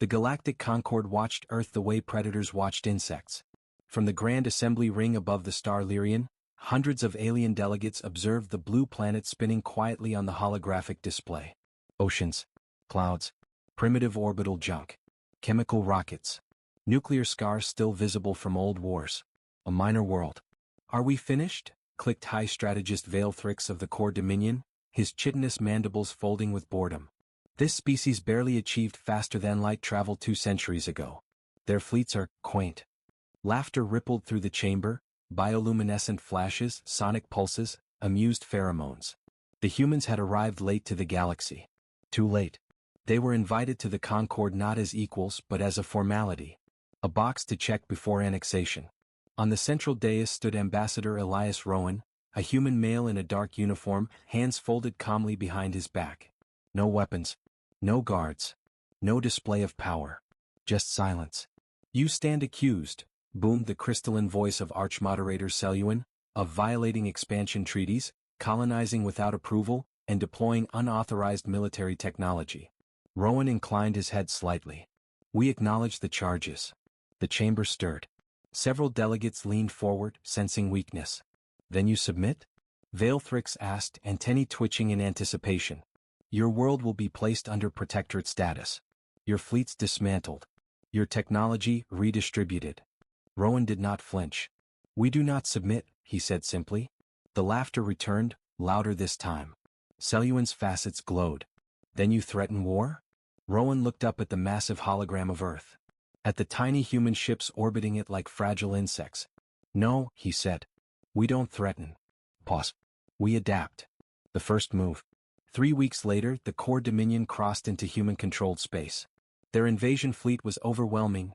The Galactic Concord watched Earth the way predators watched insects. From the Grand Assembly Ring above the star Lyrian, hundreds of alien delegates observed the blue planet spinning quietly on the holographic display. Oceans, clouds, primitive orbital junk, chemical rockets, nuclear scars still visible from old wars. A minor world. "Are we finished?" clicked High Strategist Veilthrix of the Core Dominion, his chitinous mandibles folding with boredom. This species barely achieved faster-than-light travel 2 centuries ago. Their fleets are quaint. Laughter rippled through the chamber, bioluminescent flashes, sonic pulses, amused pheromones. The humans had arrived late to the galaxy. Too late. They were invited to the Concord not as equals but as a formality. A box to check before annexation. On the central dais stood Ambassador Elias Rowan, a human male in a dark uniform, hands folded calmly behind his back. No weapons. No guards. No display of power. Just silence. "You stand accused," boomed the crystalline voice of Archmoderator Seleuin, "of violating expansion treaties, colonizing without approval, and deploying unauthorized military technology." Rowan inclined his head slightly. "We acknowledge the charges." The chamber stirred. Several delegates leaned forward, sensing weakness. "Then you submit?" Veilthrix asked, antennae twitching in anticipation. "Your world will be placed under protectorate status. Your fleets dismantled. Your technology redistributed." Rowan did not flinch. "We do not submit," he said simply. The laughter returned, louder this time. Seleuin's facets glowed. "Then you threaten war?" Rowan looked up at the massive hologram of Earth. At the tiny human ships orbiting it like fragile insects. "No," he said. "We don't threaten. Pause. We adapt." The first move. 3 weeks later, the Core Dominion crossed into human-controlled space. Their invasion fleet was overwhelming.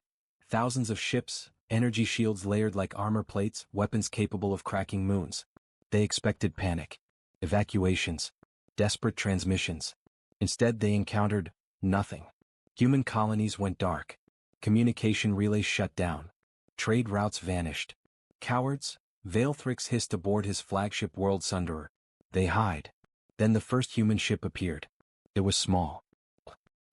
Thousands of ships, energy shields layered like armor plates, weapons capable of cracking moons. They expected panic. Evacuations. Desperate transmissions. Instead they encountered nothing. Human colonies went dark. Communication relays shut down. Trade routes vanished. "Cowards," Veilthrix hissed aboard his flagship World Sunderer. "They hide." Then the first human ship appeared. It was small.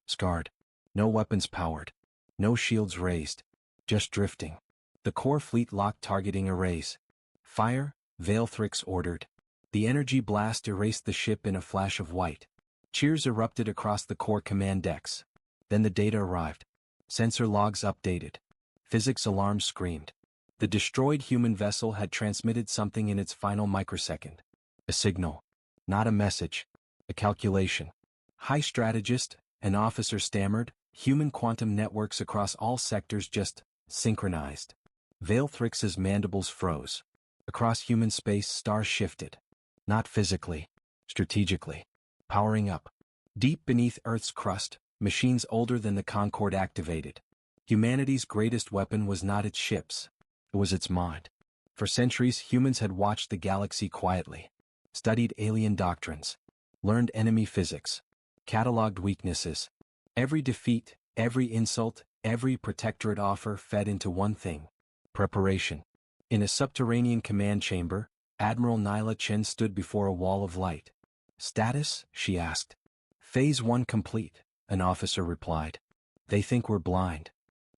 Scarred. No weapons powered. No shields raised. Just drifting. The core fleet locked targeting arrays. "Fire," Veilthrix ordered. The energy blast erased the ship in a flash of white. Cheers erupted across the core command decks. Then the data arrived. Sensor logs updated. Physics alarms screamed. The destroyed human vessel had transmitted something in its final microsecond. A signal. Not a message. A calculation. High Strategist, an officer stammered, "Human quantum networks across all sectors just synchronized." Veilthrix's mandibles froze. Across human space, stars shifted. Not physically. Strategically. Powering up. Deep beneath Earth's crust, machines older than the Concord activated. Humanity's greatest weapon was not its ships. It was its mind. For centuries, humans had watched the galaxy quietly. Studied alien doctrines. Learned enemy physics. Cataloged weaknesses. Every defeat, every insult, every protectorate offer fed into one thing. Preparation. In a subterranean command chamber, Admiral Nyla Chen stood before a wall of light. "Status?" she asked. "Phase 1 complete," an officer replied. "They think we're blind."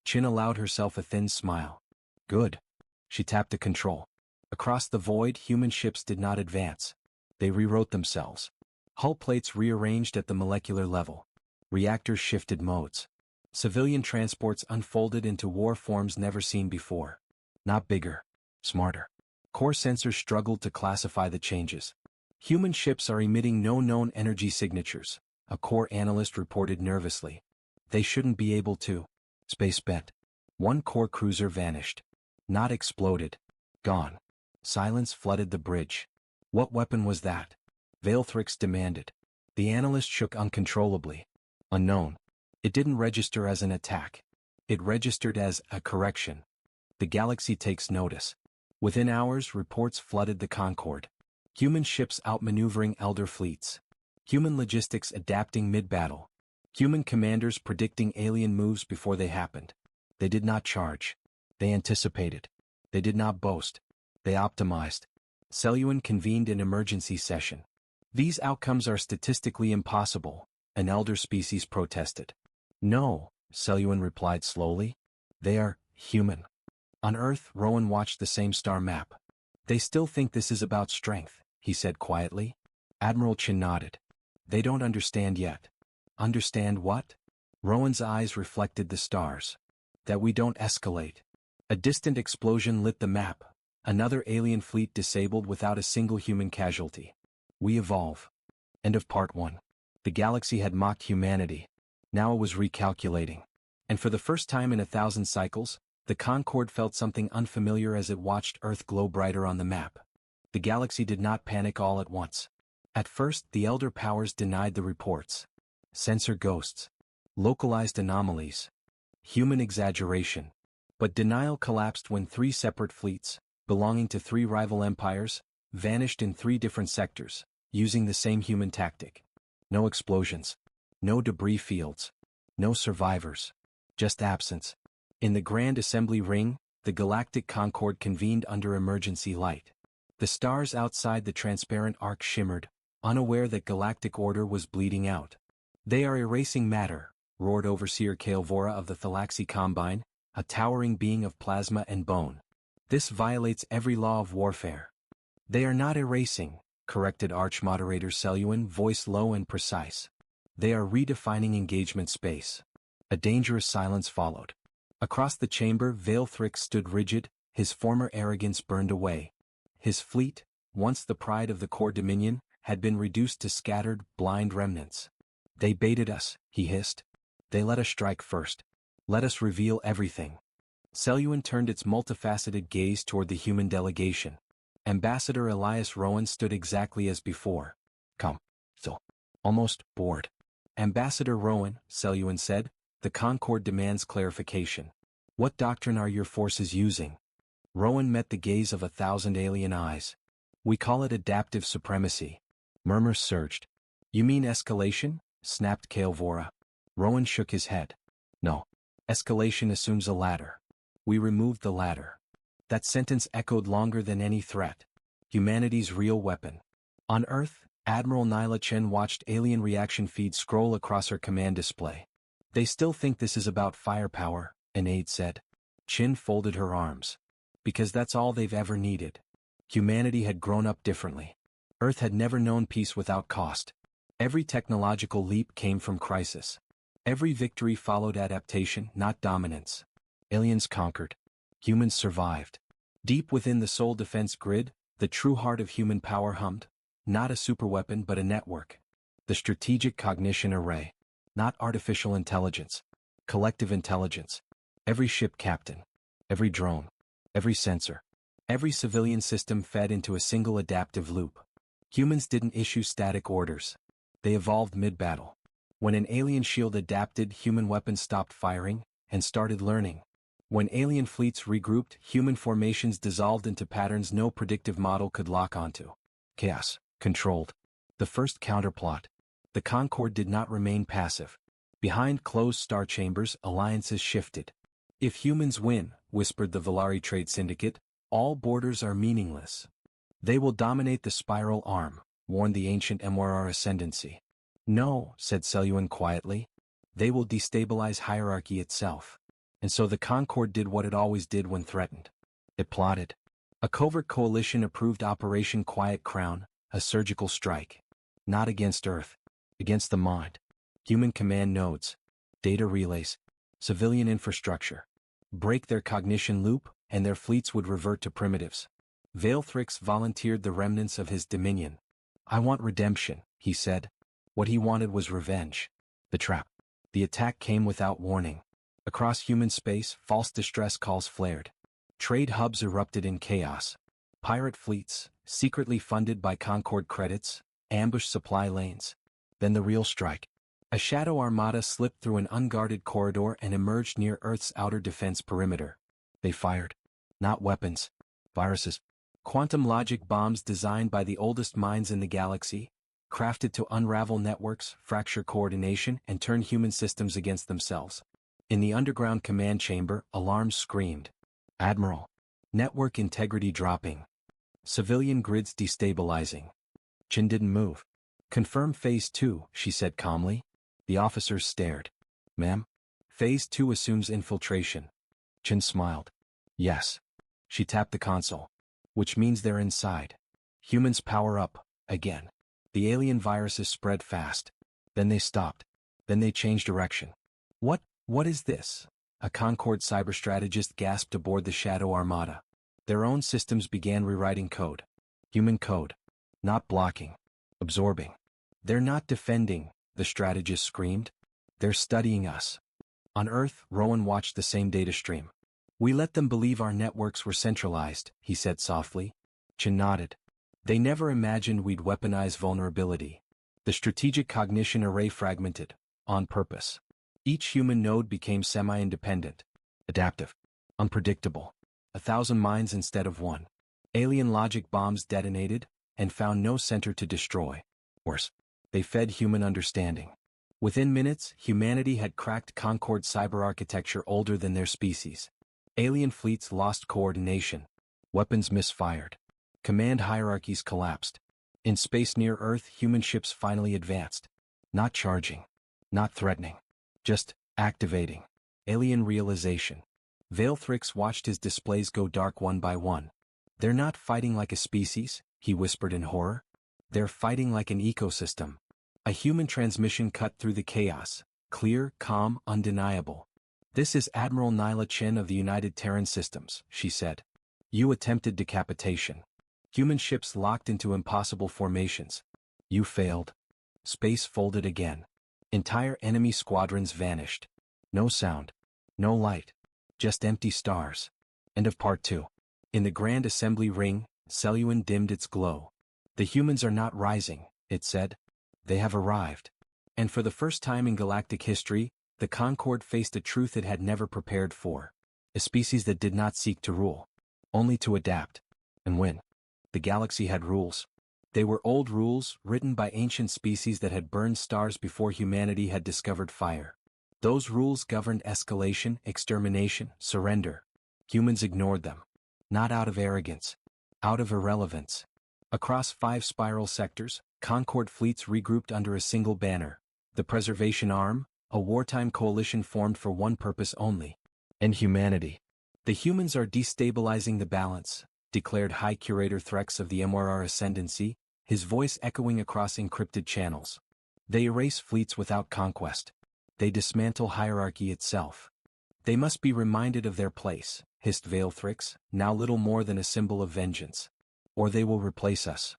Chen allowed herself a thin smile. "Good." She tapped the control. Across the void, human ships did not advance. They rewrote themselves. Hull plates rearranged at the molecular level. Reactors shifted modes. Civilian transports unfolded into war forms never seen before. Not bigger. Smarter. Core sensors struggled to classify the changes. "Human ships are emitting no known energy signatures," a core analyst reported nervously. "They shouldn't be able to." Space bent. One core cruiser vanished. Not exploded. Gone. Silence flooded the bridge. "What weapon was that?" Veilthrix demanded. The analyst shook uncontrollably. "Unknown. It didn't register as an attack. It registered as a correction. The galaxy takes notice." Within hours, reports flooded the Concord. Human ships outmaneuvering elder fleets. Human logistics adapting mid-battle. Human commanders predicting alien moves before they happened. They did not charge. They anticipated. They did not boast. They optimized. Seleuin convened an emergency session. "These outcomes are statistically impossible," an elder species protested. "No," Selwyn replied slowly. They are human. On Earth, Rowan watched the same star map. They still think this is about strength, he said quietly. Admiral Chin nodded. They don't understand yet. Understand what? Rowan's eyes reflected the stars. That we don't escalate. A distant explosion lit the map. Another alien fleet disabled without a single human casualty. We evolve. End of part 1. The galaxy had mocked humanity. Now it was recalculating. And for the first time in 1,000 cycles, the Concorde felt something unfamiliar as it watched Earth glow brighter on the map. The galaxy did not panic all at once. At first, the Elder Powers denied the reports. Sensor ghosts. Localized anomalies. Human exaggeration. But denial collapsed when 3 separate fleets, belonging to 3 rival empires, vanished in 3 different sectors, using the same human tactic. No explosions. No debris fields. No survivors. Just absence. In the Grand Assembly Ring, the Galactic Concorde convened under emergency light. The stars outside the transparent arc shimmered, unaware that galactic order was bleeding out. They are erasing matter, roared Overseer Kael'Vora of the Thalaxi Combine, a towering being of plasma and bone. This violates every law of warfare. They are not erasing, corrected Arch-Moderator Selwyn, voice low and precise. They are redefining engagement space. A dangerous silence followed. Across the chamber, Vaelthrix stood rigid, his former arrogance burned away. His fleet, once the pride of the core dominion, had been reduced to scattered, blind remnants. They baited us, he hissed. They let us strike first. Let us reveal everything. Selwyn turned its multifaceted gaze toward the human delegation. Ambassador Elias Rowan stood exactly as before. Come. So. Almost bored. Ambassador Rowan, Selwyn said, the Concorde demands clarification. What doctrine are your forces using? Rowan met the gaze of 1,000 alien eyes. We call it adaptive supremacy. Murmurs surged. You mean escalation? Snapped Kael'Vora. Rowan shook his head. No. Escalation assumes a ladder. We removed the ladder. That sentence echoed longer than any threat. Humanity's real weapon. On Earth, Admiral Nyla Chen watched alien reaction feeds scroll across her command display. They still think this is about firepower, an aide said. Chin folded her arms. Because that's all they've ever needed. Humanity had grown up differently. Earth had never known peace without cost. Every technological leap came from crisis. Every victory followed adaptation, not dominance. Aliens conquered. Humans survived. Deep within the soul defense grid, the true heart of human power hummed. Not a superweapon but a network. The strategic cognition array. Not artificial intelligence. Collective intelligence. Every ship captain. Every drone. Every sensor. Every civilian system fed into a single adaptive loop. Humans didn't issue static orders. They evolved mid-battle. When an alien shield adapted, human weapons stopped firing and started learning. When alien fleets regrouped, human formations dissolved into patterns no predictive model could lock onto. Chaos. Controlled. The first counterplot. The Concorde did not remain passive. Behind closed star chambers, alliances shifted. If humans win, whispered the Valari Trade Syndicate, all borders are meaningless. They will dominate the spiral arm, warned the ancient MRR Ascendancy. No, said Selwyn quietly. They will destabilize hierarchy itself. And so the Concorde did what it always did when threatened. It plotted. A covert coalition approved Operation Quiet Crown, a surgical strike. Not against Earth. Against the mind. Human command nodes. Data relays. Civilian infrastructure. Break their cognition loop, and their fleets would revert to primitives. Vaelthrix volunteered the remnants of his dominion. I want redemption, he said. What he wanted was revenge. The trap. The attack came without warning. Across human space, false distress calls flared. Trade hubs erupted in chaos. Pirate fleets, secretly funded by Concorde credits, ambushed supply lanes. Then the real strike. A shadow armada slipped through an unguarded corridor and emerged near Earth's outer defense perimeter. They fired. Not weapons. Viruses. Quantum logic bombs designed by the oldest minds in the galaxy, crafted to unravel networks, fracture coordination, and turn human systems against themselves. In the underground command chamber, alarms screamed. Admiral. Network integrity dropping. Civilian grids destabilizing. Chin didn't move. Confirm Phase 2, she said calmly. The officers stared. Ma'am? Phase 2 assumes infiltration. Chin smiled. Yes. She tapped the console. Which means they're inside. Humans power up, again. The alien viruses spread fast. Then they stopped. Then they changed direction. What is this? A Concord cyberstrategist gasped aboard the Shadow Armada. Their own systems began rewriting code. Human code. Not blocking. Absorbing. They're not defending, the strategist screamed. They're studying us. On Earth, Rowan watched the same data stream. We let them believe our networks were centralized, he said softly. Chin nodded. They never imagined we'd weaponize vulnerability. The strategic cognition array fragmented, on purpose. Each human node became semi-independent, adaptive, unpredictable. 1,000 minds instead of one. Alien logic bombs detonated and found no center to destroy. Worse, they fed human understanding. Within minutes, humanity had cracked Concord cyberarchitecture older than their species. Alien fleets lost coordination. Weapons misfired. Command hierarchies collapsed. In space near Earth, human ships finally advanced. Not charging. Not threatening. Just activating. Alien realization. Veilthrix watched his displays go dark one by one. They're not fighting like a species, he whispered in horror. They're fighting like an ecosystem. A human transmission cut through the chaos. Clear, calm, undeniable. This is Admiral Nyla Chin of the United Terran Systems, she said. You attempted decapitation. Human ships locked into impossible formations. You failed. Space folded again. Entire enemy squadrons vanished. No sound. No light. Just empty stars. End of part 2. In the Grand Assembly Ring, Seleuan dimmed its glow. The humans are not rising, it said. They have arrived. And for the first time in galactic history, the Concord faced a truth it had never prepared for. A species that did not seek to rule. Only to adapt. And win. The galaxy had rules. They were old rules, written by ancient species that had burned stars before humanity had discovered fire. Those rules governed escalation, extermination, surrender. Humans ignored them. Not out of arrogance. Out of irrelevance. Across 5 spiral sectors, Concord fleets regrouped under a single banner. The Preservation Arm, a wartime coalition formed for one purpose only. End humanity. The humans are destabilizing the balance, declared High Curator Threx of the MRR Ascendancy, his voice echoing across encrypted channels. They erase fleets without conquest. They dismantle hierarchy itself. They must be reminded of their place, hissed Veilthrix, now little more than a symbol of vengeance. Or they will replace us.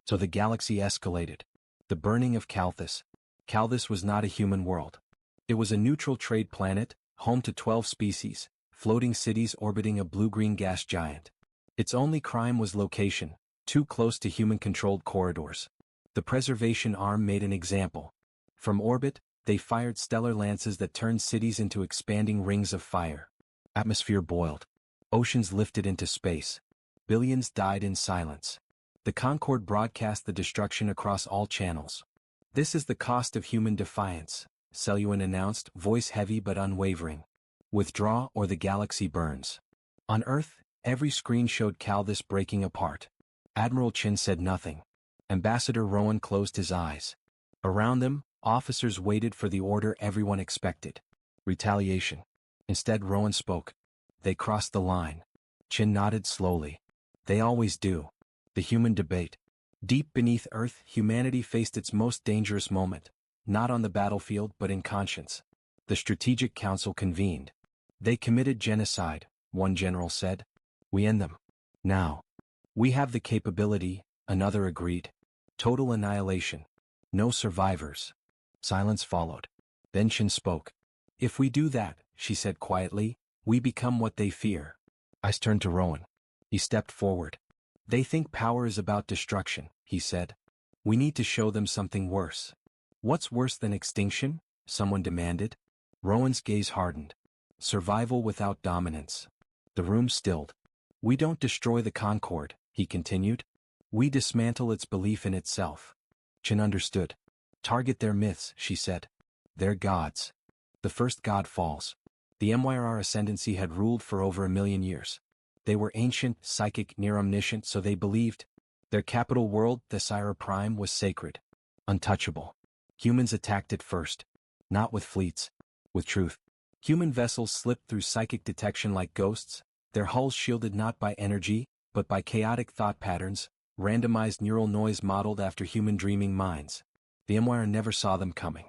So the galaxy escalated. The burning of Calthus. Calthus was not a human world. It was a neutral trade planet, home to 12 species, floating cities orbiting a blue-green gas giant. Its only crime was location, too close to human-controlled corridors. The Preservation Arm made an example. From orbit, they fired stellar lances that turned cities into expanding rings of fire. Atmosphere boiled. Oceans lifted into space. Billions died in silence. The Concord broadcast the destruction across all channels. This is the cost of human defiance, Seleuan announced, voice heavy but unwavering. Withdraw or the galaxy burns. On Earth, every screen showed Calthus breaking apart. Admiral Chin said nothing. Ambassador Rowan closed his eyes. Around them, officers waited for the order everyone expected. Retaliation. Instead, Rowan spoke. They crossed the line. Chin nodded slowly. They always do. The human debate. Deep beneath Earth, humanity faced its most dangerous moment. Not on the battlefield but in conscience. The Strategic Council convened. They committed genocide, one general said. We end them. Now. We have the capability, another agreed. Total annihilation. No survivors. Silence followed. Then Chin spoke. If we do that, she said quietly, we become what they fear. Eyes turned to Rowan. He stepped forward. They think power is about destruction, he said. We need to show them something worse. What's worse than extinction? Someone demanded. Rowan's gaze hardened. Survival without dominance. The room stilled. We don't destroy the Concord, he continued. We dismantle its belief in itself. Chin understood. Target their myths, she said. Their gods. The first god falls. The MYR ascendancy had ruled for over 1 million years. They were ancient, psychic, near-omniscient, so they believed. Their capital world, the Thesira Prime, was sacred. Untouchable. Humans attacked it first. Not with fleets. With truth. Human vessels slipped through psychic detection like ghosts, their hulls shielded not by energy, but by chaotic thought patterns, randomized neural noise modeled after human dreaming minds. The MYR never saw them coming.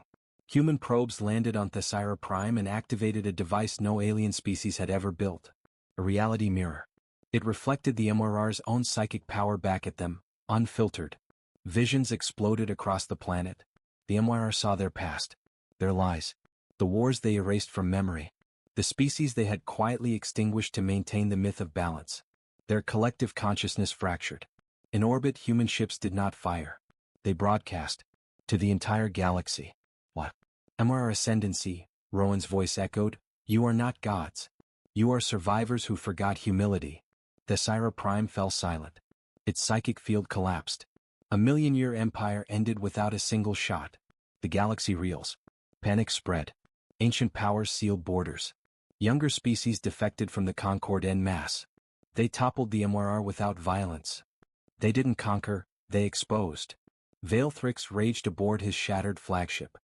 Human probes landed on Thesira Prime and activated a device no alien species had ever built. A reality mirror. It reflected the MYR's own psychic power back at them, unfiltered. Visions exploded across the planet. The MYR saw their past, their lies, the wars they erased from memory, the species they had quietly extinguished to maintain the myth of balance. Their collective consciousness fractured. In orbit, human ships did not fire. They broadcast. To the entire galaxy. What? MYR ascendancy, Rowan's voice echoed. You are not gods. You are survivors who forgot humility. Thesira Prime fell silent. Its psychic field collapsed. A million-year empire ended without a single shot. The galaxy reels. Panic spread. Ancient powers sealed borders. Younger species defected from the Concord en masse. They toppled the MYR without violence. They didn't conquer, they exposed. Veilthrix raged aboard his shattered flagship.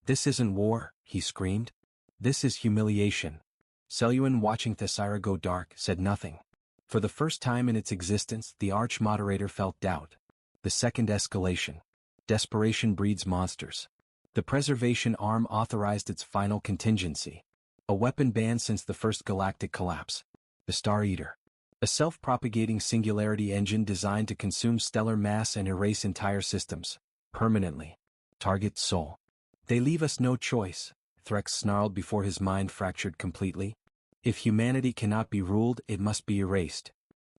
This isn't war, he screamed. This is humiliation. Seleuan, watching Thesira go dark, said nothing. For the first time in its existence, the Arch-Moderator felt doubt. The second escalation. Desperation breeds monsters. The Preservation Arm authorized its final contingency. A weapon banned since the first galactic collapse. The Star Eater. A self-propagating singularity engine designed to consume stellar mass and erase entire systems. Permanently. Target Sol. They leave us no choice, Threx snarled before his mind fractured completely. If humanity cannot be ruled, it must be erased.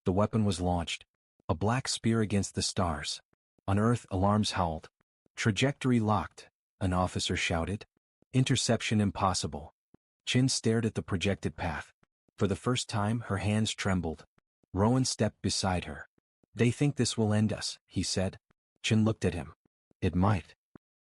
The weapon was launched. A black spear against the stars. On Earth, alarms howled. Trajectory locked, an officer shouted. Interception impossible. Chin stared at the projected path. For the first time, her hands trembled. Rowan stepped beside her. They think this will end us, he said. Chin looked at him. It might.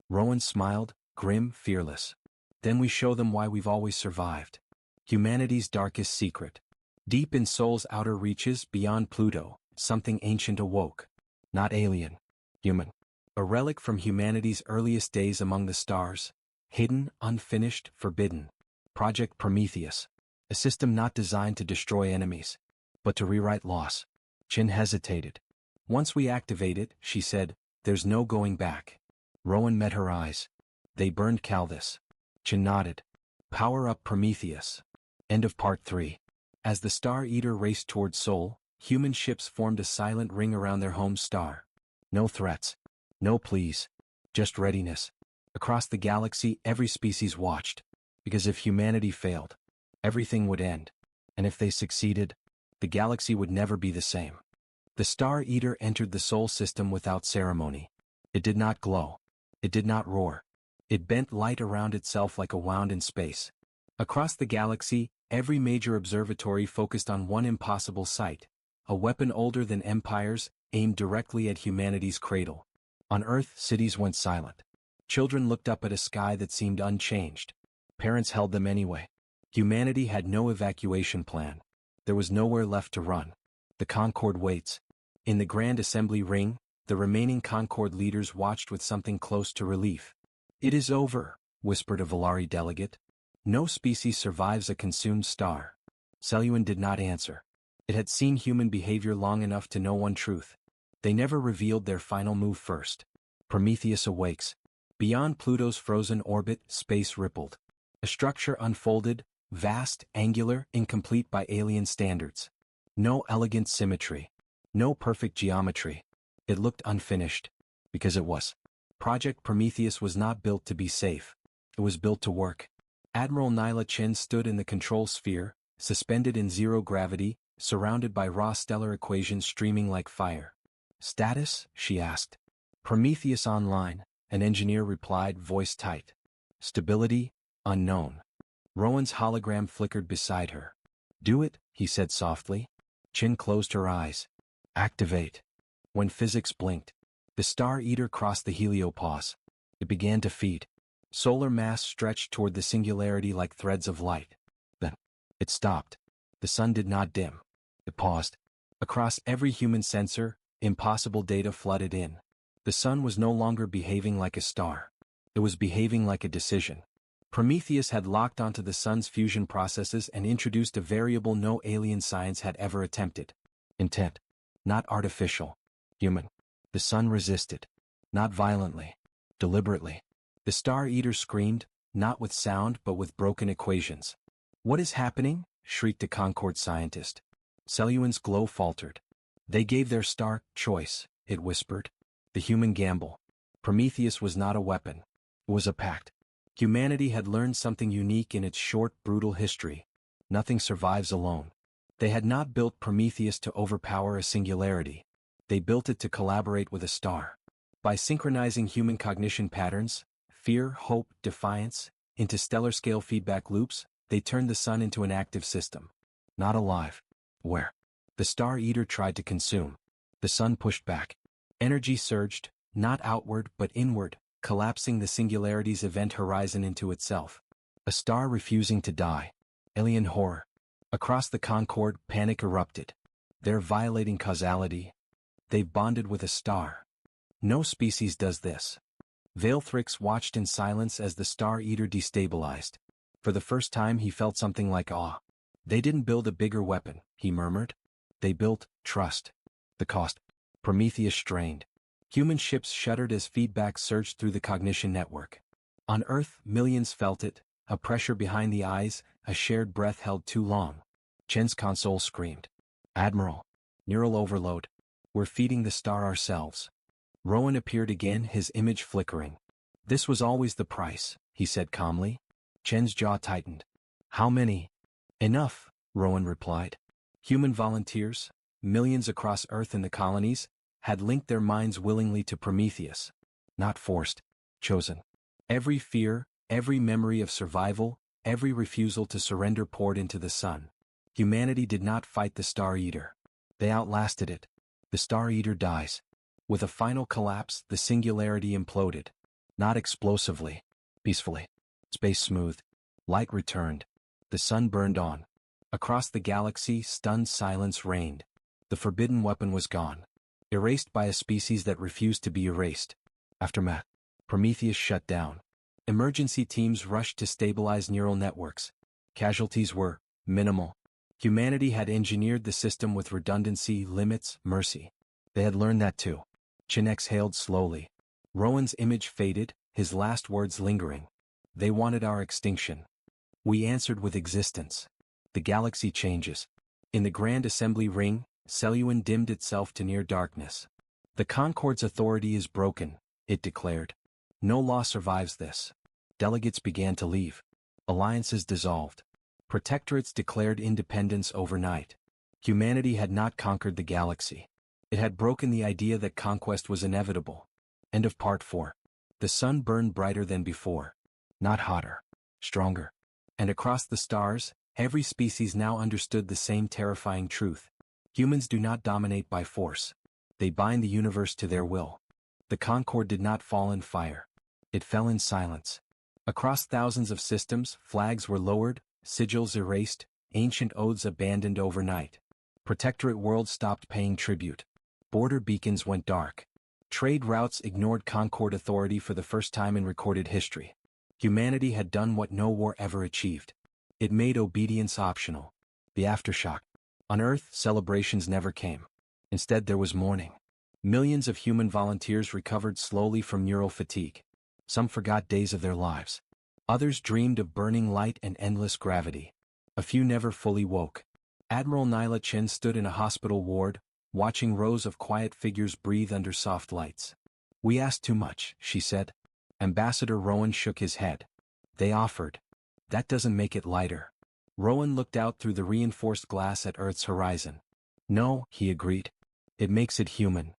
Rowan smiled, grim, fearless. Then we show them why we've always survived. Humanity's darkest secret. Deep in Sol's outer reaches, beyond Pluto, something ancient awoke. Not alien. Human. A relic from humanity's earliest days among the stars. Hidden, unfinished, forbidden. Project Prometheus. A system not designed to destroy enemies, but to rewrite loss. Chin hesitated. Once we activate it, she said, there's no going back. Rowan met her eyes. They burned Calthus. Chin nodded. Power up Prometheus. End of Part 3. As the Star Eater raced toward Sol, human ships formed a silent ring around their home star. No threats. No pleas. Just readiness. Across the galaxy, every species watched. Because if humanity failed, everything would end. And if they succeeded, the galaxy would never be the same. The Star Eater entered the Sol system without ceremony. It did not glow. It did not roar. It bent light around itself like a wound in space. Across the galaxy, every major observatory focused on one impossible sight. A weapon older than empires, aimed directly at humanity's cradle. On Earth, cities went silent. Children looked up at a sky that seemed unchanged. Parents held them anyway. Humanity had no evacuation plan. There was nowhere left to run. The Concord waits. In the Grand Assembly ring, the remaining Concord leaders watched with something close to relief. It is over, whispered a Volari delegate. No species survives a consumed star. Seleuan did not answer. It had seen human behavior long enough to know one truth. They never revealed their final move first. Prometheus awakes. Beyond Pluto's frozen orbit, space rippled. A structure unfolded, vast, angular, incomplete by alien standards. No elegant symmetry. No perfect geometry. It looked unfinished. Because it was. Project Prometheus was not built to be safe. It was built to work. Admiral Nyla Chin stood in the control sphere, suspended in zero gravity, surrounded by raw stellar equations streaming like fire. Status? She asked. Prometheus online, an engineer replied, voice tight. Stability? Unknown. Rowan's hologram flickered beside her. Do it, he said softly. Chin closed her eyes. Activate. When physics blinked, the Star Eater crossed the heliopause. It began to feed. Solar mass stretched toward the singularity like threads of light. Then, it stopped. The sun did not dim. It paused. Across every human sensor, impossible data flooded in. The sun was no longer behaving like a star. It was behaving like a decision. Prometheus had locked onto the sun's fusion processes and introduced a variable no alien science had ever attempted. Intent. Not artificial. Human. The sun resisted. Not violently. Deliberately. The Star Eater screamed, not with sound but with broken equations. "What is happening?" shrieked a Concord scientist. Seleuan's glow faltered. "They gave their star choice," it whispered. "The human gamble." Prometheus was not a weapon. It was a pact. Humanity had learned something unique in its short, brutal history. Nothing survives alone. They had not built Prometheus to overpower a singularity. They built it to collaborate with a star. By synchronizing human cognition patterns, fear, hope, defiance, into stellar-scale feedback loops, they turned the sun into an active system. Not alive. Where? The Star Eater tried to consume. The sun pushed back. Energy surged, not outward but inward, collapsing the singularity's event horizon into itself. A star refusing to die. Alien horror. Across the Concord, panic erupted. They're violating causality. They've bonded with a star. No species does this. Veilthrix watched in silence as the Star Eater destabilized. For the first time he felt something like awe. "They didn't build a bigger weapon," he murmured. "They built trust." The cost. Prometheus strained. Human ships shuddered as feedback surged through the cognition network. On Earth, millions felt it, a pressure behind the eyes, a shared breath held too long. Chen's console screamed. "Admiral. Neural overload. We're feeding the star ourselves." Rowan appeared again, his image flickering. "This was always the price," he said calmly. Chen's jaw tightened. "How many?" "Enough," Rowan replied. Human volunteers, millions across Earth and the colonies, had linked their minds willingly to Prometheus. Not forced, chosen. Every fear, every memory of survival, every refusal to surrender poured into the sun. Humanity did not fight the Star Eater. They outlasted it. The Star Eater dies. With a final collapse, the singularity imploded. Not explosively, peacefully. Space smoothed. Light returned. The sun burned on. Across the galaxy, stunned silence reigned. The forbidden weapon was gone. Erased by a species that refused to be erased. Aftermath. Prometheus shut down. Emergency teams rushed to stabilize neural networks. Casualties were minimal. Humanity had engineered the system with redundancy, limits, mercy. They had learned that too. Chen exhaled slowly. Rowan's image faded, his last words lingering. "They wanted our extinction. We answered with existence." The galaxy changes. In the Grand Assembly Ring, Seleuan dimmed itself to near darkness. "The Concord's authority is broken," it declared. "No law survives this." Delegates began to leave. Alliances dissolved. Protectorates declared independence overnight. Humanity had not conquered the galaxy. It had broken the idea that conquest was inevitable. End of Part 4. The sun burned brighter than before. Not hotter. Stronger. And across the stars, every species now understood the same terrifying truth. Humans do not dominate by force. They bind the universe to their will. The Concord did not fall in fire. It fell in silence. Across thousands of systems, flags were lowered, sigils erased, ancient oaths abandoned overnight. Protectorate worlds stopped paying tribute. Border beacons went dark. Trade routes ignored Concord authority for the first time in recorded history. Humanity had done what no war ever achieved. It made obedience optional. The aftershock. On Earth, celebrations never came. Instead, there was mourning. Millions of human volunteers recovered slowly from neural fatigue. Some forgot days of their lives. Others dreamed of burning light and endless gravity. A few never fully woke. Admiral Nyla Chen stood in a hospital ward, watching rows of quiet figures breathe under soft lights. "We asked too much," she said. Ambassador Rowan shook his head. "They offered. That doesn't make it lighter." Rowan looked out through the reinforced glass at Earth's horizon. "No," he agreed. "It makes it human.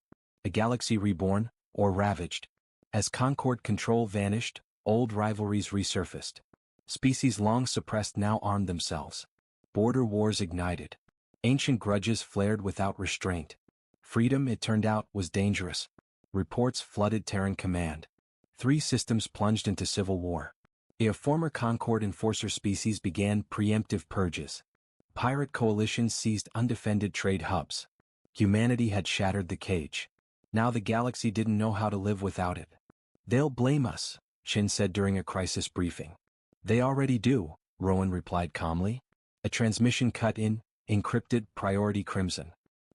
A galaxy reborn, or ravaged." As Concord control vanished, old rivalries resurfaced. Species long suppressed now armed themselves. Border wars ignited. Ancient grudges flared without restraint. Freedom, it turned out, was dangerous. Reports flooded Terran command. 3 systems plunged into civil war. A former Concord enforcer species began preemptive purges. Pirate coalitions seized undefended trade hubs. Humanity had shattered the cage. Now the galaxy didn't know how to live without it. "They'll blame us," Chin said during a crisis briefing. They already do, Rowan replied calmly. A transmission cut in, encrypted, priority crimson.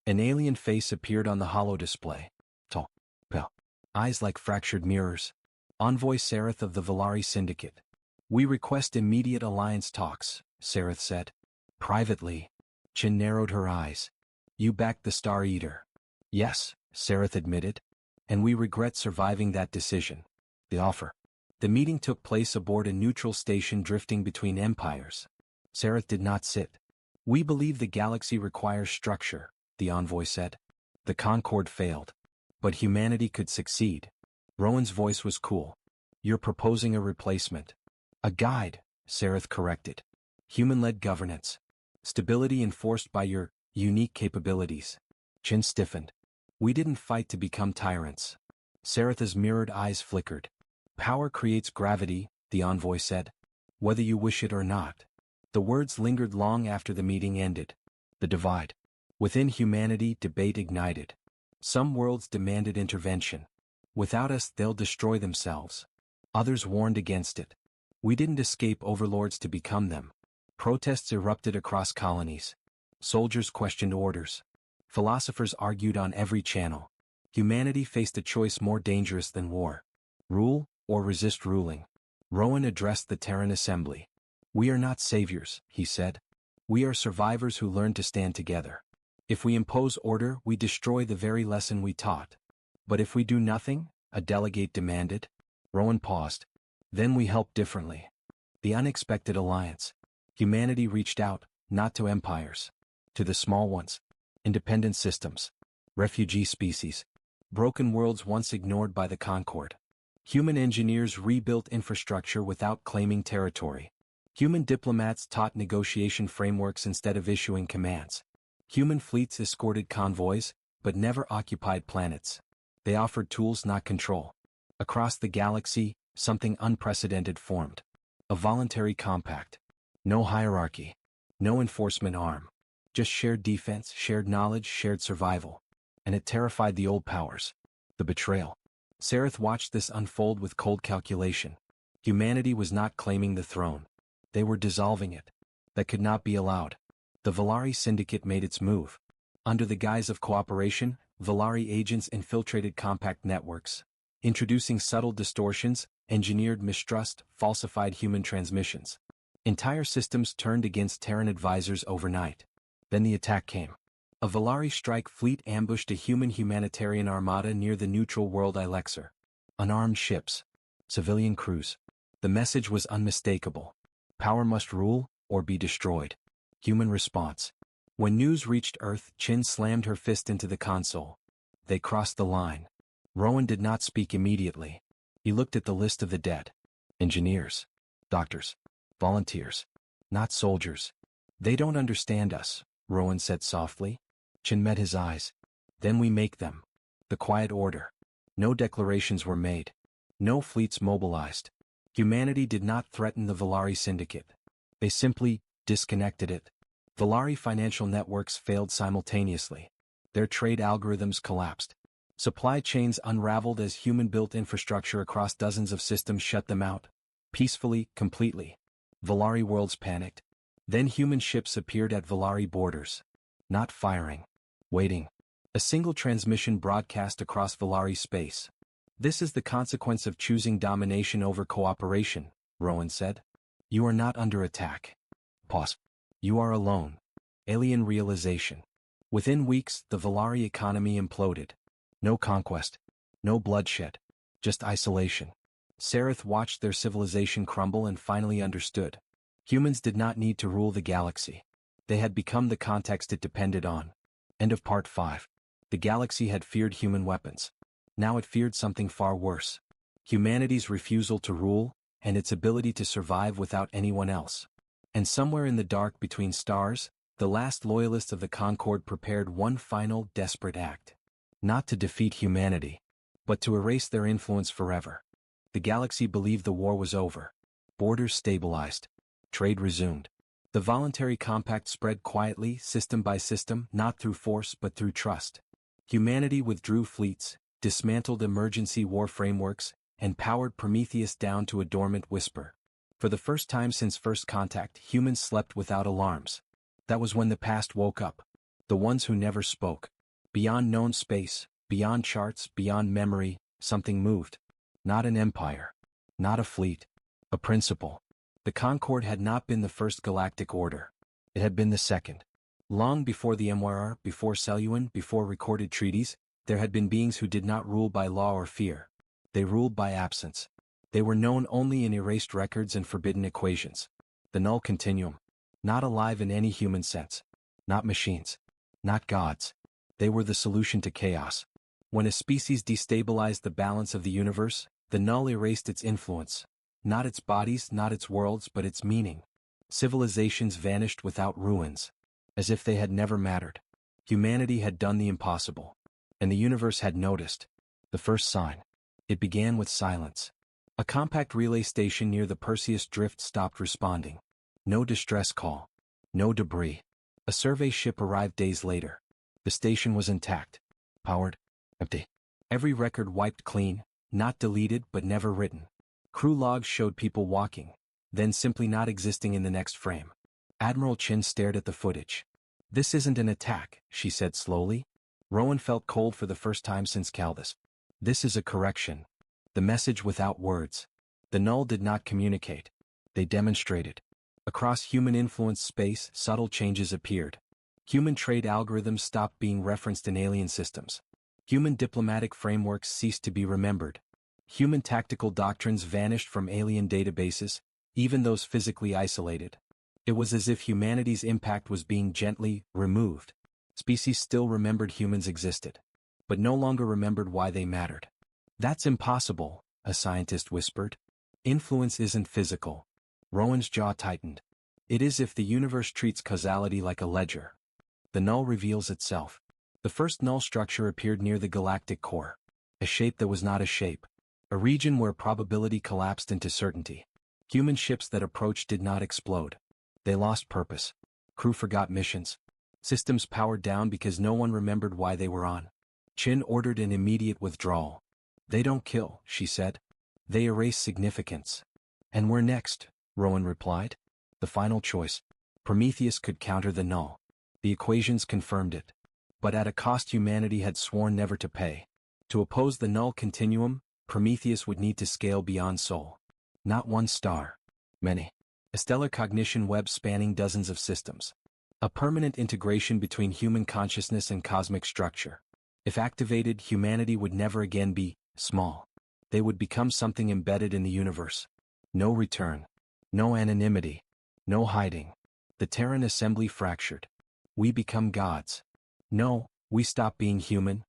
An alien face appeared on the holo display. Tall, pale, eyes like fractured mirrors. Envoy Sareth of the Valari Syndicate. We request immediate alliance talks, Sareth said. Privately. Chin narrowed her eyes. You backed the Star Eater. Yes, Sareth admitted. And we regret surviving that decision. The offer. The meeting took place aboard a neutral station drifting between empires. Sareth did not sit. We believe the galaxy requires structure, the envoy said. The Concord failed. But humanity could succeed. Rowan's voice was cool. You're proposing a replacement. A guide, Sareth corrected. Human-led governance. Stability enforced by your unique capabilities. Chin stiffened. We didn't fight to become tyrants. Sareth's mirrored eyes flickered. Power creates gravity, the envoy said. Whether you wish it or not. The words lingered long after the meeting ended. The divide. Within humanity, debate ignited. Some worlds demanded intervention. Without us, they'll destroy themselves. Others warned against it. We didn't escape overlords to become them. Protests erupted across colonies. Soldiers questioned orders. Philosophers argued on every channel. Humanity faced a choice more dangerous than war. Rule, or resist ruling. Rowan addressed the Terran Assembly. We are not saviors, he said. We are survivors who learn to stand together. If we impose order, we destroy the very lesson we taught. But if we do nothing, a delegate demanded. Rowan paused. Then we help differently. The unexpected alliance. Humanity reached out, not to empires. To the small ones. Independent systems. Refugee species. Broken worlds once ignored by the Concord. Human engineers rebuilt infrastructure without claiming territory. Human diplomats taught negotiation frameworks instead of issuing commands. Human fleets escorted convoys, but never occupied planets. They offered tools, not control. Across the galaxy, something unprecedented formed. A voluntary compact. No hierarchy. No enforcement arm. Just shared defense, shared knowledge, shared survival. And it terrified the old powers. The betrayal. Sareth watched this unfold with cold calculation. Humanity was not claiming the throne. They were dissolving it. That could not be allowed. The Valari Syndicate made its move. Under the guise of cooperation, Valari agents infiltrated compact networks. Introducing subtle distortions, engineered mistrust, falsified human transmissions. Entire systems turned against Terran advisors overnight. Then the attack came. A Valari strike fleet ambushed a human-humanitarian armada near the neutral world Ilexer. Unarmed ships. Civilian crews. The message was unmistakable. Power must rule, or be destroyed. Human response. When news reached Earth, Chin slammed her fist into the console. They crossed the line. Rowan did not speak immediately. He looked at the list of the dead. Engineers. Doctors. Volunteers. Not soldiers. They don't understand us, Rowan said softly. Chin met his eyes. Then we make them. The quiet order. No declarations were made. No fleets mobilized. Humanity did not threaten the Valari Syndicate. They simply disconnected it. Valari financial networks failed simultaneously. Their trade algorithms collapsed. Supply chains unraveled as human-built infrastructure across dozens of systems shut them out. Peacefully, completely. Valari worlds panicked. Then human ships appeared at Valari borders. Not firing. Waiting. A single transmission broadcast across Valari space. This is the consequence of choosing domination over cooperation, Rowan said. You are not under attack. Pause. You are alone. Alien realization. Within weeks, the Valari economy imploded. No conquest. No bloodshed. Just isolation. Sareth watched their civilization crumble and finally understood. Humans did not need to rule the galaxy. They had become the context it depended on. End of Part 5. The galaxy had feared human weapons. Now it feared something far worse. Humanity's refusal to rule, and its ability to survive without anyone else. And somewhere in the dark between stars, the last loyalists of the Concord prepared one final, desperate act. Not to defeat humanity, but to erase their influence forever. The galaxy believed the war was over. Borders stabilized. Trade resumed. The voluntary compact spread quietly, system by system, not through force but through trust. Humanity withdrew fleets, dismantled emergency war frameworks, and powered Prometheus down to a dormant whisper. For the first time since first contact, humans slept without alarms. That was when the past woke up. The ones who never spoke. Beyond known space, beyond charts, beyond memory, something moved. Not an empire. Not a fleet. A principle. The Concord had not been the first galactic order. It had been the second. Long before the MYR, before Celluin, before recorded treaties, there had been beings who did not rule by law or fear. They ruled by absence. They were known only in erased records and forbidden equations. The null continuum. Not alive in any human sense. Not machines. Not gods. They were the solution to chaos. When a species destabilized the balance of the universe, the null erased its influence. Not its bodies, not its worlds, but its meaning. Civilizations vanished without ruins. As if they had never mattered. Humanity had done the impossible. And the universe had noticed. The first sign. It began with silence. A compact relay station near the Perseus drift stopped responding. No distress call. No debris. A survey ship arrived days later. The station was intact. Powered. Empty. Every record wiped clean, not deleted but never written. Crew logs showed people walking, then simply not existing in the next frame. Admiral Chin stared at the footage. This isn't an attack, she said slowly. Rowan felt cold for the first time since Caldas. This is a correction. The message without words. The null did not communicate. They demonstrated. Across human-influenced space, subtle changes appeared. Human trade algorithms stopped being referenced in alien systems. Human diplomatic frameworks ceased to be remembered. Human tactical doctrines vanished from alien databases, even those physically isolated. It was as if humanity's impact was being gently removed. Species still remembered humans existed, but no longer remembered why they mattered. That's impossible, a scientist whispered. Influence isn't physical. Rowan's jaw tightened. It is if the universe treats causality like a ledger. The null reveals itself. The first null structure appeared near the galactic core. A shape that was not a shape. A region where probability collapsed into certainty. Human ships that approached did not explode. They lost purpose. Crew forgot missions. Systems powered down because no one remembered why they were on. Chin ordered an immediate withdrawal. They don't kill, she said. They erase significance. And we're next, Rowan replied. The final choice. Prometheus could counter the null. The equations confirmed it. But at a cost humanity had sworn never to pay. To oppose the null continuum, Prometheus would need to scale beyond soul. Not one star. Many. A stellar cognition web spanning dozens of systems. A permanent integration between human consciousness and cosmic structure. If activated, humanity would never again be small. They would become something embedded in the universe. No return. No anonymity. No hiding. The Terran assembly fractured. We become gods. No, we stop being human.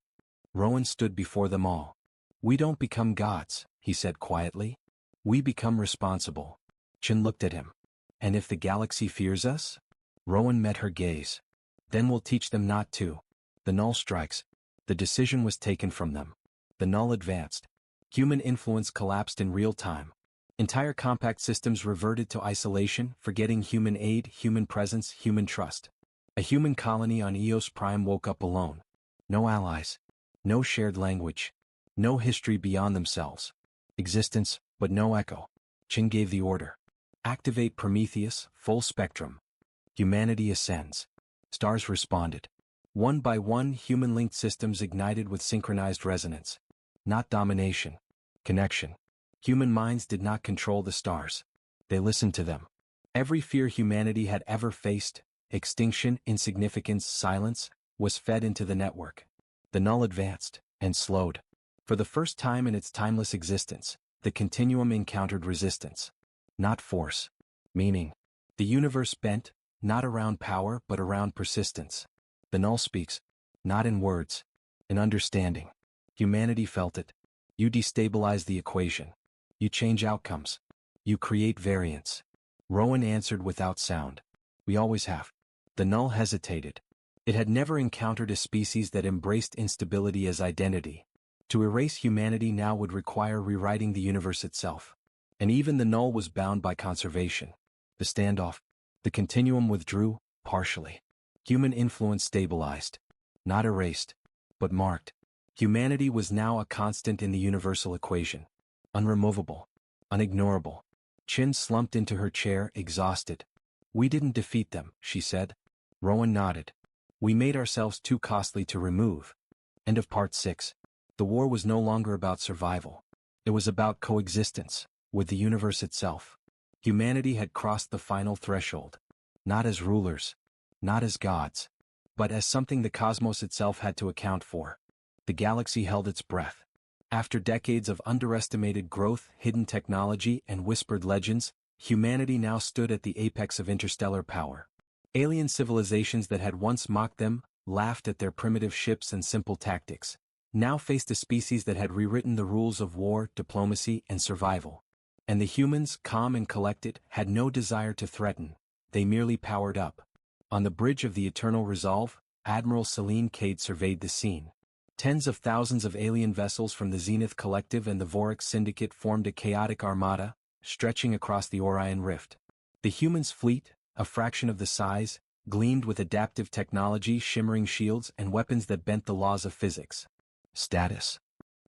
Rowan stood before them all. We don't become gods, he said quietly. We become responsible. Chin looked at him. And if the galaxy fears us? Rowan met her gaze. Then we'll teach them not to. The null strikes. The decision was taken from them. The null advanced. Human influence collapsed in real time. Entire compact systems reverted to isolation, forgetting human aid, human presence, human trust. A human colony on Eos Prime woke up alone. No allies. No shared language. No history beyond themselves. Existence, but no echo. Chin gave the order. Activate Prometheus, full spectrum. Humanity ascends. Stars responded. One by one, human-linked systems ignited with synchronized resonance. Not domination. Connection. Human minds did not control the stars. They listened to them. Every fear humanity had ever faced, extinction, insignificance, silence, was fed into the network. The null advanced, and slowed. For the first time in its timeless existence, the continuum encountered resistance. Not force. Meaning. The universe bent, not around power but around persistence. The null speaks, not in words, in understanding. Humanity felt it. You destabilize the equation. You change outcomes. You create variance. Rowan answered without sound. We always have. The null hesitated. It had never encountered a species that embraced instability as identity. To erase humanity now would require rewriting the universe itself. And even the null was bound by conservation. The standoff. The continuum withdrew, partially. Human influence stabilized. Not erased, but marked. Humanity was now a constant in the universal equation. Unremovable. Unignorable. Chin slumped into her chair, exhausted. We didn't defeat them, she said. Rowan nodded. We made ourselves too costly to remove. End of part 6. The war was no longer about survival. It was about coexistence with the universe itself. Humanity had crossed the final threshold. Not as rulers, not as gods, but as something the cosmos itself had to account for. The galaxy held its breath. After decades of underestimated growth, hidden technology, and whispered legends, humanity now stood at the apex of interstellar power. Alien civilizations that had once mocked them, laughed at their primitive ships and simple tactics, now faced a species that had rewritten the rules of war, diplomacy, and survival. And the humans, calm and collected, had no desire to threaten. They merely powered up. On the bridge of the Eternal Resolve, Admiral Celine Cade surveyed the scene. Tens of thousands of alien vessels from the Zenith Collective and the Vorex Syndicate formed a chaotic armada, stretching across the Orion Rift. The humans' fleet, a fraction of the size, gleamed with adaptive technology, shimmering shields, and weapons that bent the laws of physics. Status?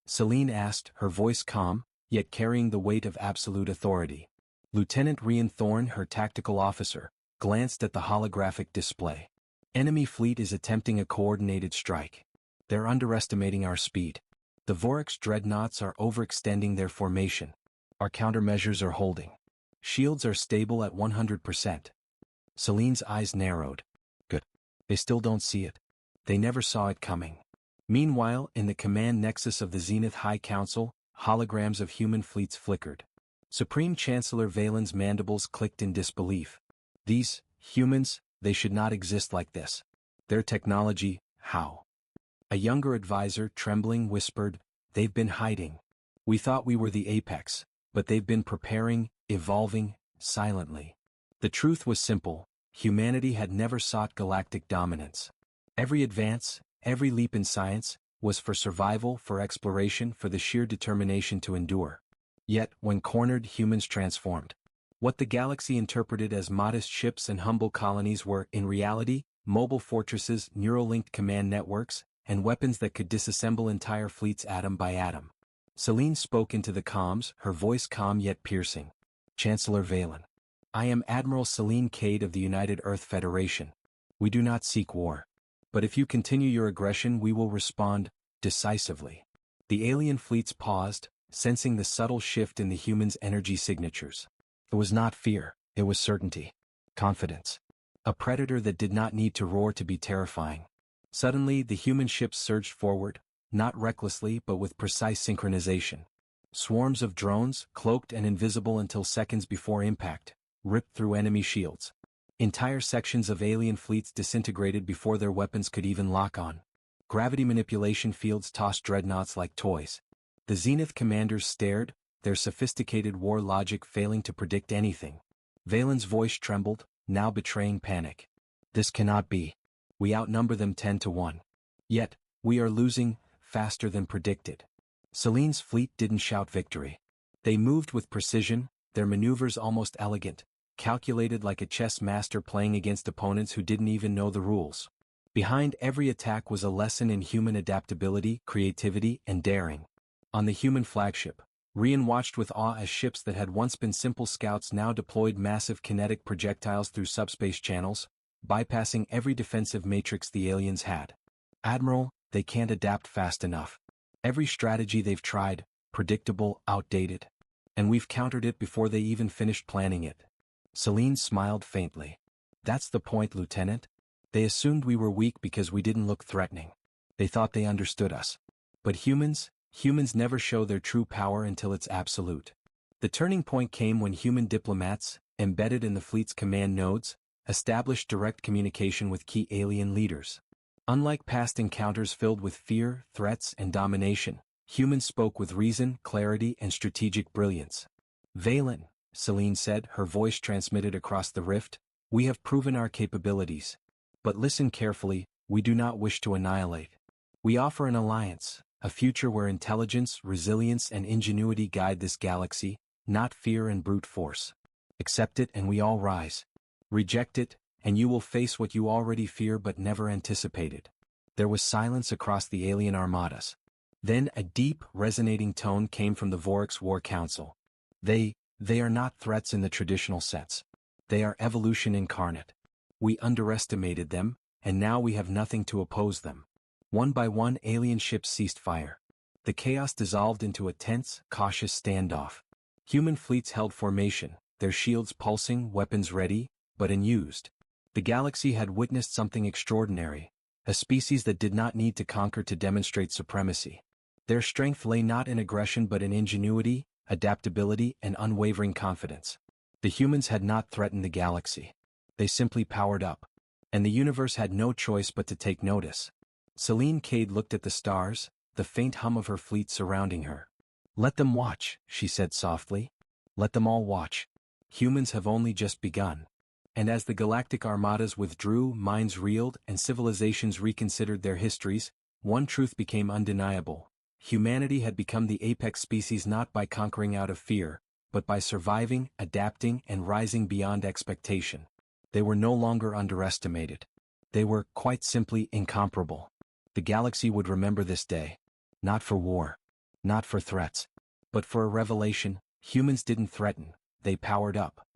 Celine asked, her voice calm, yet carrying the weight of absolute authority. Lieutenant Rian Thorne, her tactical officer, glanced at the holographic display. Enemy fleet is attempting a coordinated strike. They're underestimating our speed. The Vorex dreadnoughts are overextending their formation. Our countermeasures are holding. Shields are stable at 100%. Celine's eyes narrowed. Good. They still don't see it. They never saw it coming. Meanwhile, in the command nexus of the Zenith High Council, holograms of human fleets flickered. Supreme Chancellor Valen's mandibles clicked in disbelief. These humans, they should not exist like this. Their technology, how? A younger advisor, trembling, whispered, they've been hiding. We thought we were the apex, but they've been preparing, evolving, silently. The truth was simple. Humanity had never sought galactic dominance. Every advance, every leap in science, was for survival, for exploration, for the sheer determination to endure. Yet, when cornered, humans transformed. What the galaxy interpreted as modest ships and humble colonies were, in reality, mobile fortresses, neural-linked command networks, and weapons that could disassemble entire fleets atom by atom. Celine spoke into the comms, her voice calm yet piercing. Chancellor Valen. I am Admiral Celine Cade of the United Earth Federation. We do not seek war. But if you continue your aggression, we will respond decisively. The alien fleets paused, sensing the subtle shift in the humans' energy signatures. It was not fear, it was certainty. Confidence. A predator that did not need to roar to be terrifying. Suddenly, the human ships surged forward, not recklessly but with precise synchronization. Swarms of drones, cloaked and invisible until seconds before impact, ripped through enemy shields. Entire sections of alien fleets disintegrated before their weapons could even lock on. Gravity manipulation fields tossed dreadnoughts like toys. The Zenith commanders stared, their sophisticated war logic failing to predict anything. Valen's voice trembled, now betraying panic. This cannot be. We outnumber them 10-1. Yet, we are losing, faster than predicted. Celine's fleet didn't shout victory. They moved with precision, their maneuvers almost elegant, calculated like a chess master playing against opponents who didn't even know the rules. Behind every attack was a lesson in human adaptability, creativity, and daring. On the human flagship, Rian watched with awe as ships that had once been simple scouts now deployed massive kinetic projectiles through subspace channels, bypassing every defensive matrix the aliens had. Admiral, they can't adapt fast enough. Every strategy they've tried, predictable, outdated. And we've countered it before they even finished planning it. Celine smiled faintly. That's the point, Lieutenant. They assumed we were weak because we didn't look threatening. They thought they understood us. But humans never show their true power until it's absolute. The turning point came when human diplomats, embedded in the fleet's command nodes, established direct communication with key alien leaders. Unlike past encounters filled with fear, threats, and domination, humans spoke with reason, clarity, and strategic brilliance. Valen, Celine said, her voice transmitted across the rift, we have proven our capabilities. But listen carefully, we do not wish to annihilate. We offer an alliance, a future where intelligence, resilience, and ingenuity guide this galaxy, not fear and brute force. Accept it and we all rise. Reject it, and you will face what you already fear but never anticipated. There was silence across the alien armadas. Then a deep, resonating tone came from the Vorex War Council. They They are not threats in the traditional sense. They are evolution incarnate. We underestimated them, and now we have nothing to oppose them. One by one, alien ships ceased fire. The chaos dissolved into a tense, cautious standoff. Human fleets held formation, their shields pulsing, weapons ready, but unused. The galaxy had witnessed something extraordinary, a species that did not need to conquer to demonstrate supremacy. Their strength lay not in aggression but in ingenuity, adaptability, and unwavering confidence. The humans had not threatened the galaxy. They simply powered up. And the universe had no choice but to take notice. Celine Cade looked at the stars, the faint hum of her fleet surrounding her. "Let them watch," she said softly. "Let them all watch. Humans have only just begun." And as the galactic armadas withdrew, minds reeled, and civilizations reconsidered their histories, one truth became undeniable. Humanity had become the apex species not by conquering out of fear, but by surviving, adapting, and rising beyond expectation. They were no longer underestimated. They were, quite simply, incomparable. The galaxy would remember this day. Not for war. Not for threats. But for a revelation: humans didn't threaten, they powered up.